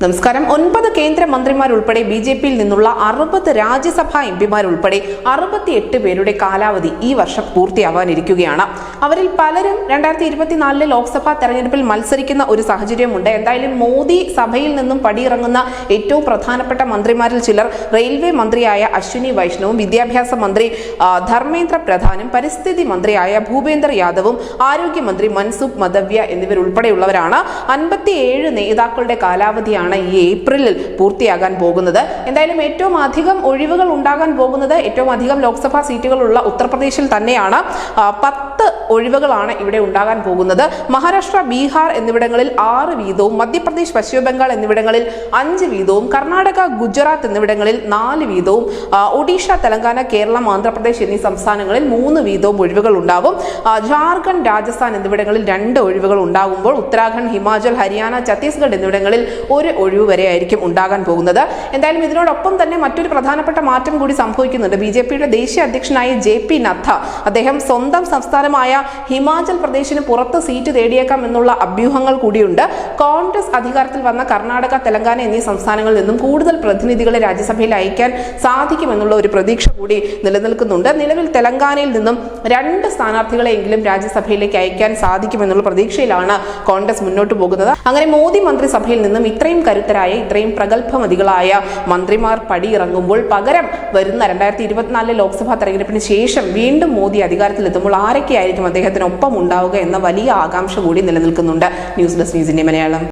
നമസ്കാരം. 9 കേന്ദ്രമന്ത്രിമാരുൾപ്പെടെ ബിജെപിയിൽ നിന്നുള്ള 60 രാജ്യസഭാ എംപിമാരുൾപ്പെടെ 68 പേരുടെ കാലാവധി ഈ വർഷം പൂർത്തിയാവാനിരിക്കുകയാണ്. അവരിൽ പലരും 2024 ലോക്സഭാ തെരഞ്ഞെടുപ്പിൽ മത്സരിക്കുന്ന ഒരു സാഹചര്യമുണ്ട്. എന്തായാലും മോദി സഭയിൽ നിന്നും പടിയിറങ്ങുന്ന ഏറ്റവും പ്രധാനപ്പെട്ട മന്ത്രിമാരിൽ ചിലർ റെയിൽവേ മന്ത്രിയായ അശ്വിനി വൈഷ്ണവും, വിദ്യാഭ്യാസ മന്ത്രി ധർമ്മേന്ദ്ര പ്രധാനും, പരിസ്ഥിതി മന്ത്രിയായ ഭൂപേന്ദർ യാദവും, ആരോഗ്യമന്ത്രി മൻസുഖ് മദവ്യ എന്നിവരുൾപ്പെടെയുള്ളവരാണ്. 57 നേതാക്കളുടെ കാലാവധിയാണ് ഈ ഏപ്രിലിൽ പൂർത്തിയാകാൻ പോകുന്നത്. എന്തായാലും ഏറ്റവും അധികം ഒഴിവുകൾ ഉണ്ടാകാൻ പോകുന്നത്, ഏറ്റവും അധികം ലോക്സഭാ സീറ്റുകളുള്ള ഉത്തർപ്രദേശിൽ തന്നെയാണ്. 10 ഒഴിവുകളാണ് ഇവിടെ ഉണ്ടാകാൻ പോകുന്നത്. മഹാരാഷ്ട്ര, ബീഹാർ എന്നിവിടങ്ങളിൽ 6 വീതവും, മധ്യപ്രദേശ്, പശ്ചിമ ബംഗാൾ എന്നിവിടങ്ങളിൽ 5 വീതവും, കർണാടക, ഗുജറാത്ത് എന്നിവിടങ്ങളിൽ 4 വീതവും, ഒഡീഷ, തെലങ്കാന, കേരളം, ആന്ധ്രാപ്രദേശ് എന്നീ സംസ്ഥാനങ്ങളിൽ 3 വീതവും ഒഴിവുകൾ ഉണ്ടാകും. ജാർഖണ്ഡ്, രാജസ്ഥാൻ എന്നിവിടങ്ങളിൽ 2 ഒഴിവുകൾ ഉണ്ടാകുമ്പോൾ ഉത്തരാഖണ്ഡ്, ഹിമാചൽ, ഹരിയാന, ഛത്തീസ്ഗഡ് എന്നിവിടങ്ങളിൽ 1 ഒഴിവ് വരെ ആയിരിക്കും ഉണ്ടാകാൻ പോകുന്നത്. എന്തായാലും ഇതിനോടൊപ്പം തന്നെ മറ്റൊരു പ്രധാനപ്പെട്ട മാറ്റം കൂടി സംഭവിക്കുന്നുണ്ട്. ബിജെപിയുടെ ദേശീയ അധ്യക്ഷനായ JP നദ്ദ, അദ്ദേഹം സ്വന്തം സംസ്ഥാനമായ ഹിമാചൽ പ്രദേശിന് പുറത്ത് സീറ്റ് നേടിയേക്കാം എന്നുള്ള അഭ്യൂഹങ്ങൾ കൂടിയുണ്ട്. കോൺഗ്രസ് അധികാരത്തിൽ വന്ന കർണാടക, തെലങ്കാന എന്നീ സംസ്ഥാനങ്ങളിൽ നിന്നും കൂടുതൽ പ്രതിനിധികളെ രാജ്യസഭയിൽ അയക്കാൻ സാധിക്കുമെന്നുള്ള ഒരു പ്രതീക്ഷ കൂടി നിലനിൽക്കുന്നുണ്ട്. നിലവിൽ തെലങ്കാനയിൽ നിന്നും 2 സ്ഥാനാർത്ഥികളെയെങ്കിലും രാജ്യസഭയിലേക്ക് അയക്കാൻ സാധിക്കുമെന്നുള്ള പ്രതീക്ഷയിലാണ് കോൺഗ്രസ് മുന്നോട്ട് പോകുന്നത്. അങ്ങനെ മോദി മന്ത്രിസഭയിൽ നിന്നും ഇത്രയും കരുത്തരായ, ഇത്രയും പ്രഗത്ഭമതികളായ മന്ത്രിമാർ പടിയിറങ്ങുമ്പോൾ പകരം വരുന്ന 2024 ലോക്സഭാ തെരഞ്ഞെടുപ്പിന് ശേഷം വീണ്ടും മോദി അധികാരത്തിലെത്തുമ്പോൾ ആരൊക്കെയായിരിക്കും അദ്ദേഹത്തിനൊപ്പം ഉണ്ടാവുക എന്ന വലിയ ആകാംക്ഷ കൂടി നിലനിൽക്കുന്നുണ്ട്. News desk, news India Malayalam.